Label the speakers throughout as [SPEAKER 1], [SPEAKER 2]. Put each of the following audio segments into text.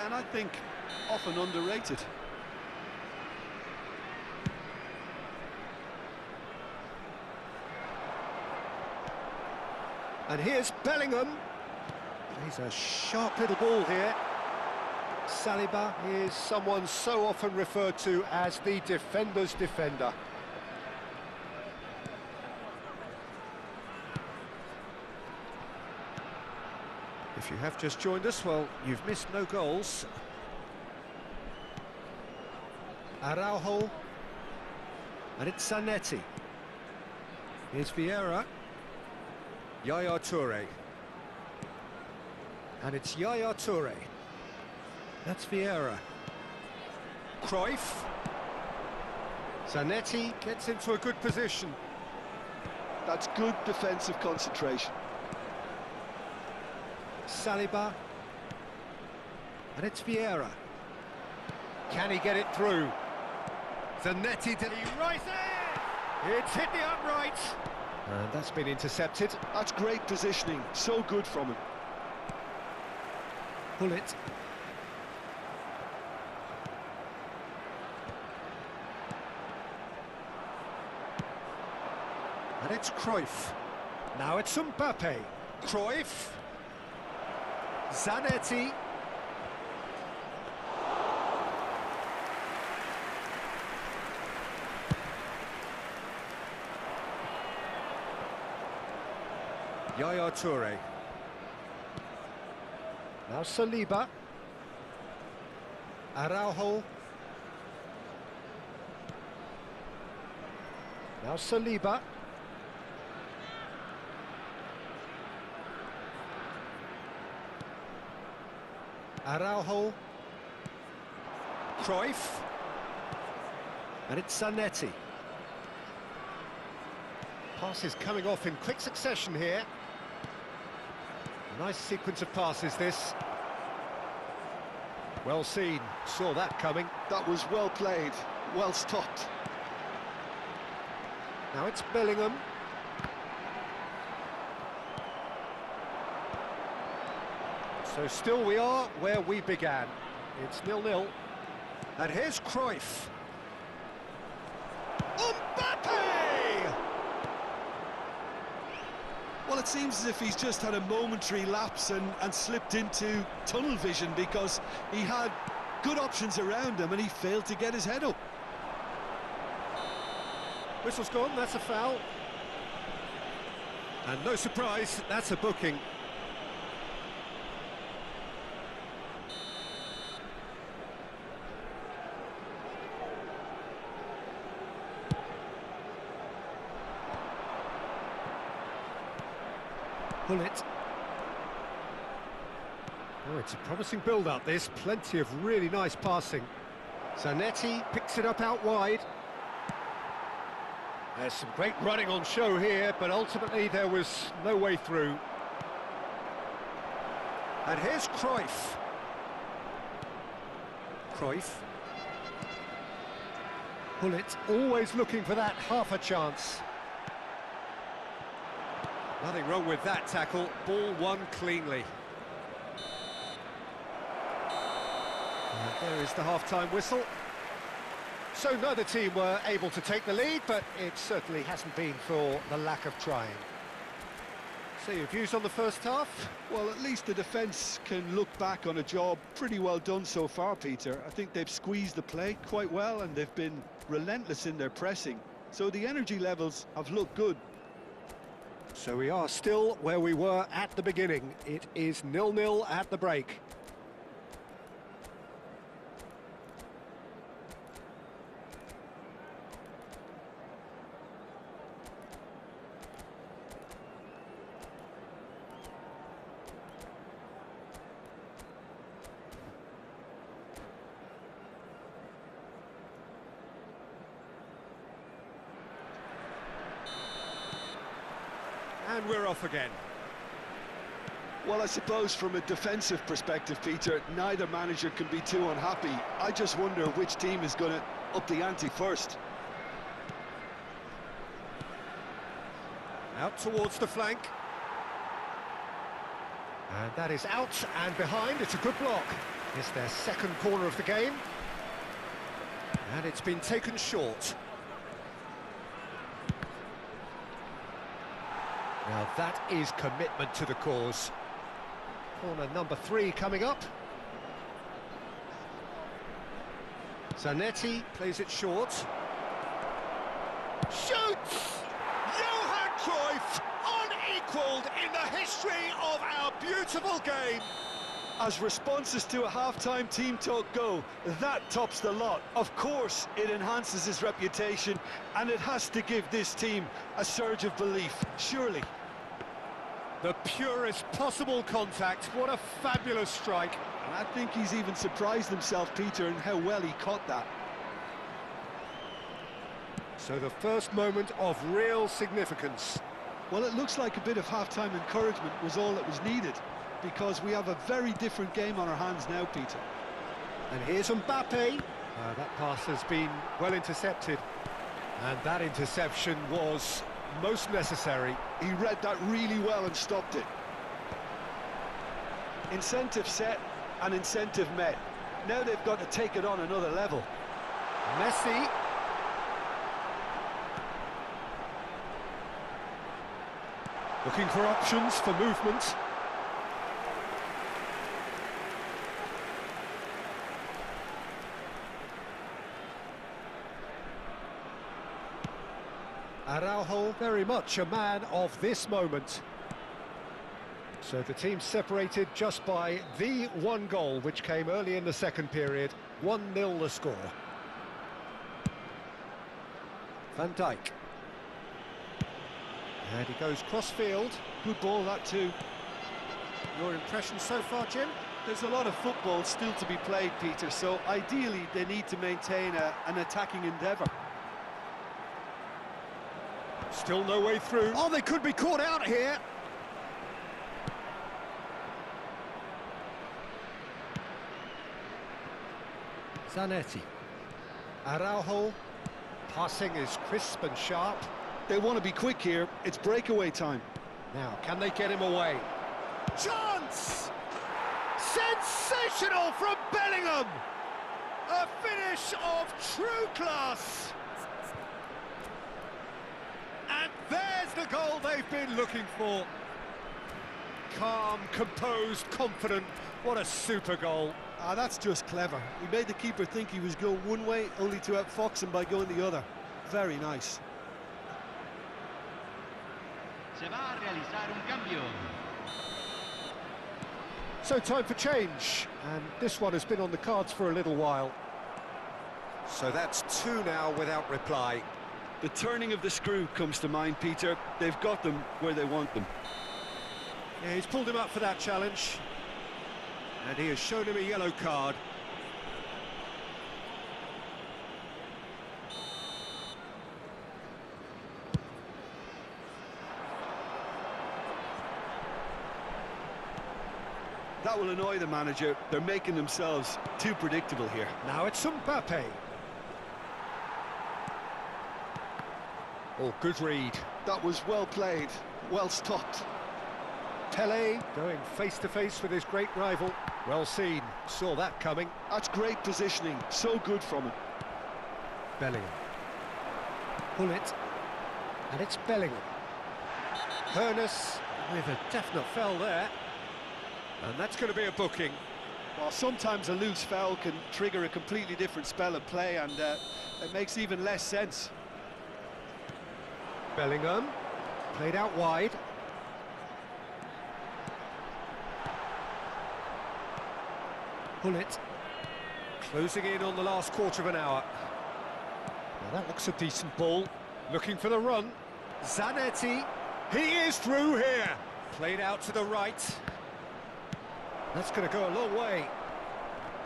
[SPEAKER 1] Yeah, and I think often underrated.
[SPEAKER 2] And here's Bellingham. He's a sharp little ball here. Saliba is someone so often referred to as the defender's defender. If you have just joined us, well, you've missed no goals. Araujo. And it's Zanetti. Here's Vieira. Yaya Toure. And it's Yaya Toure. That's Vieira. Cruyff. Zanetti gets into a good position.
[SPEAKER 1] That's good defensive concentration.
[SPEAKER 2] Saliba. And it's Vieira. Can he get it through? Zanetti did he right there! It's hit the upright. And that's been intercepted.
[SPEAKER 1] That's great positioning, so good from him.
[SPEAKER 2] Pull it. And it's Cruyff. Now it's Mbappe. Cruyff. Zanetti. Yaya Toure. Now Saliba. Araujo. Now Saliba. Araujo. Cruyff. And it's Zanetti. Passes coming off in quick succession here. Nice sequence of passes, this. Well seen, saw that coming.
[SPEAKER 1] That was well played, well stopped.
[SPEAKER 2] Now it's Bellingham. So still we are where we began. It's 0-0. And here's Cruyff. Mbappe!
[SPEAKER 1] Well, it seems as if he's just had a momentary lapse and slipped into tunnel vision, because he had good options around him and he failed to get his head up.
[SPEAKER 2] Whistle's gone, that's a foul. And no surprise, that's a booking. Pull it. Oh, it's a promising build-up, this. Plenty of really nice passing. Zanetti picks it up out wide. There's some great running on show here, but ultimately there was no way through. And here's Cruyff. Cruyff. Pull it. Always looking for that half a chance. Nothing wrong with that tackle, ball won cleanly. And there is the half-time whistle. So neither team were able to take the lead, but it certainly hasn't been for the lack of trying. So your views on the first half?
[SPEAKER 1] Well, at least the defence can look back on a job pretty well done so far, Peter. I think they've squeezed the play quite well and they've been relentless in their pressing. So the energy levels have looked good.
[SPEAKER 2] So we are still where we were at the beginning. It is 0-0 at the break. And we're off again.
[SPEAKER 1] Well, I suppose from a defensive perspective, Peter, neither manager can be too unhappy. I just wonder which team is going to up the ante first.
[SPEAKER 2] Out towards the flank. And that is out and behind. It's a good block. It's their second corner of the game. And it's been taken short. Now that is commitment to the cause. Corner number 3 coming up. Zanetti plays it short. Shoots! Johan Cruyff, unequalled in the history of our beautiful game.
[SPEAKER 1] As responses to a half-time team talk go, that tops the lot. Of course, it enhances his reputation, and it has to give this team a surge of belief, surely.
[SPEAKER 2] The purest possible contact. What a fabulous strike.
[SPEAKER 1] And I think he's even surprised himself, Peter, in how well he caught that.
[SPEAKER 2] So the first moment of real significance.
[SPEAKER 1] Well, it looks like a bit of half-time encouragement was all that was needed, because we have a very different game on our hands now, Peter.
[SPEAKER 2] And here's Mbappe. That pass has been well intercepted. And that interception was most necessary.
[SPEAKER 1] He read that really well and stopped it. Incentive set and incentive met. Now they've got to take it on another level.
[SPEAKER 2] Messi. Looking for options for movement. Araujo, very much a man of this moment. So the team separated just by the one goal, which came early in the second period. 1-0 the score. Van Dijk. And he goes cross-field.
[SPEAKER 1] Good ball, that too.
[SPEAKER 2] Your impression so far, Jim?
[SPEAKER 1] There's a lot of football still to be played, Peter, so ideally they need to maintain an attacking endeavour.
[SPEAKER 2] Still no way through. Oh, they could be caught out here. Zanetti. Araujo. Passing is crisp and sharp.
[SPEAKER 1] They want to be quick here. It's breakaway time.
[SPEAKER 2] Now, can they get him away? Chance! Sensational from Bellingham! A finish of true class! And there's the goal they've been looking for. Calm, composed, confident. What a super goal.
[SPEAKER 1] Ah, that's just clever. He made the keeper think he was going one way, only to outfox him by going the other. Very nice.
[SPEAKER 3] Se va a realizar un cambio.
[SPEAKER 2] So time for change, and this one has been on the cards for a little while. So that's 2 now without reply.
[SPEAKER 1] The turning of the screw comes to mind, Peter. They've got them where they want them.
[SPEAKER 2] Yeah, he's pulled him up for that challenge. And he has shown him a yellow card.
[SPEAKER 1] That will annoy the manager. They're making themselves too predictable here.
[SPEAKER 2] Now it's Mbappe. Oh, good read.
[SPEAKER 1] That was well played, well stopped.
[SPEAKER 2] Pele going face-to-face with his great rival. Well seen, saw that coming.
[SPEAKER 1] That's great positioning, so good from him.
[SPEAKER 2] Bellingham. Pull it. And it's Bellingham. Hoeneß with a definite foul there. And that's going to be a booking.
[SPEAKER 1] Well, sometimes a loose foul can trigger a completely different spell of play, and it makes even less sense.
[SPEAKER 2] Bellingham, played out wide. Pull it. Closing in on the last quarter of an hour. Well, that looks a decent ball. Looking for the run. Zanetti, he is through here. Played out to the right. That's going to go a long way.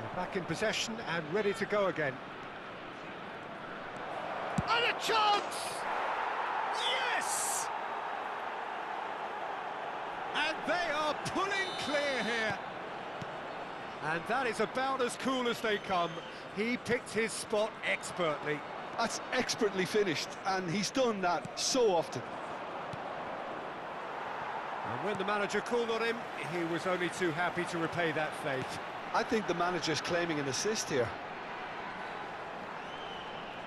[SPEAKER 2] They're back in possession and ready to go again. And a chance! Yes! And they are pulling clear here. And that is about as cool as they come. He picked his spot expertly.
[SPEAKER 1] That's expertly finished, and he's done that so often.
[SPEAKER 2] And when the manager called on him, he was only too happy to repay that faith.
[SPEAKER 1] I think the manager's claiming an assist here.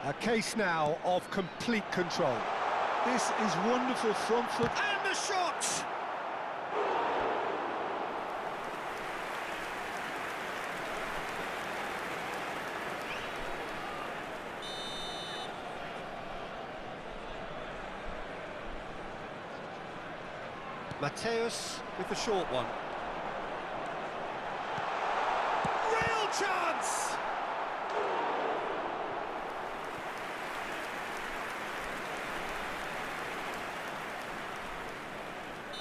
[SPEAKER 2] A case now of complete control.
[SPEAKER 1] This is wonderful front foot.
[SPEAKER 2] And the shot! Mateus with the short one. Real chance!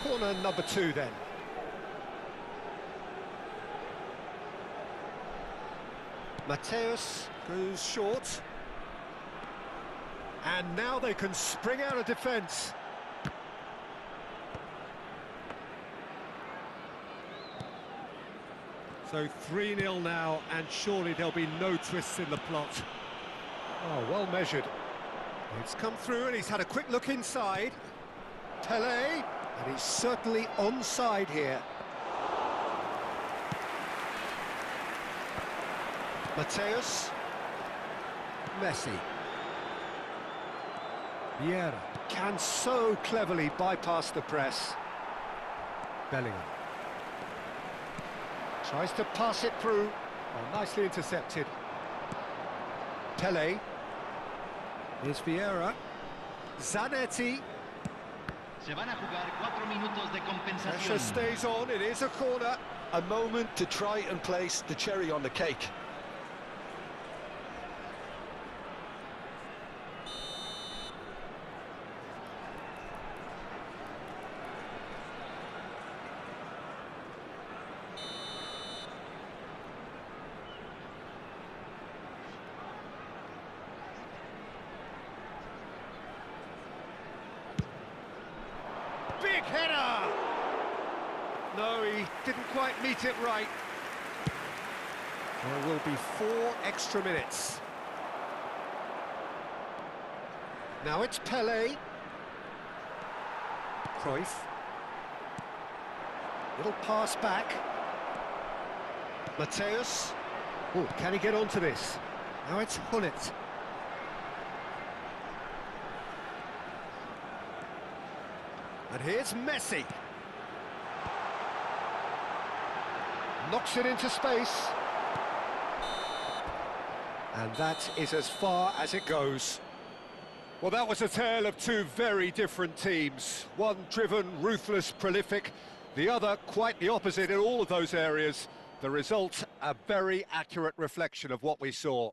[SPEAKER 2] Corner number 2 then. Mateus goes short. And now they can spring out of defence. So 3-0 now, and surely there'll be no twists in the plot. Oh, well measured. It's come through and he's had a quick look inside. Pele, and he's certainly onside here. Mateus. Messi. Vieira can so cleverly bypass the press. Bellingham. Tries to pass it through. Oh, nicely intercepted. Pele. Here's Vieira. Zanetti.
[SPEAKER 3] Se van a jugar 4 minutos de
[SPEAKER 2] Pressure
[SPEAKER 3] compensación.
[SPEAKER 2] stays on, it is a corner.
[SPEAKER 1] A moment to try and place the cherry on the cake.
[SPEAKER 2] Big header! No, he didn't quite meet it right. There will be 4 extra minutes. Now it's Pele. Cruyff. Little pass back. Mateus. Oh, can he get onto this? Now it's Hullet. And here's Messi. Knocks it into space. And that is as far as it goes. Well, that was a tale of 2 very different teams. One driven, ruthless, prolific. The other quite the opposite in all of those areas. The result, a very accurate reflection of what we saw.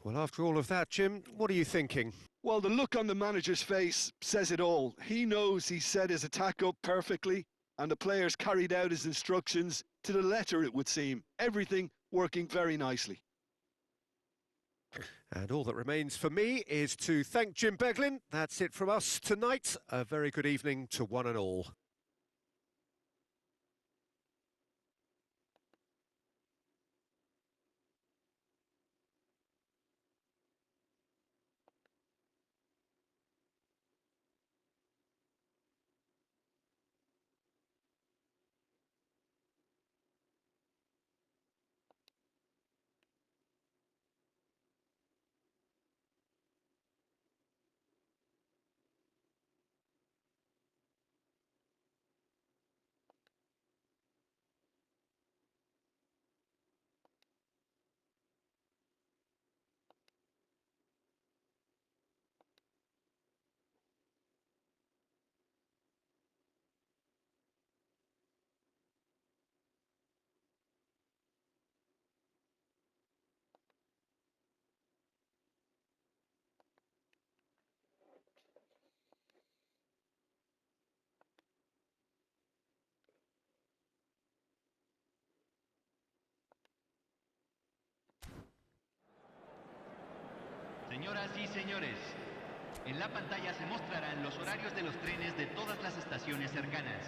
[SPEAKER 2] Well, after all of that, Jim, what are you thinking?
[SPEAKER 1] Well, the look on the manager's face says it all. He knows he set his attack up perfectly, and the players carried out his instructions to the letter, it would seem. Everything working very nicely.
[SPEAKER 2] And all that remains for me is to thank Jim Beglin. That's it from us tonight. A very good evening to one and all.
[SPEAKER 3] Señoras y señores, en la pantalla se mostrarán los horarios de los trenes de todas las estaciones cercanas.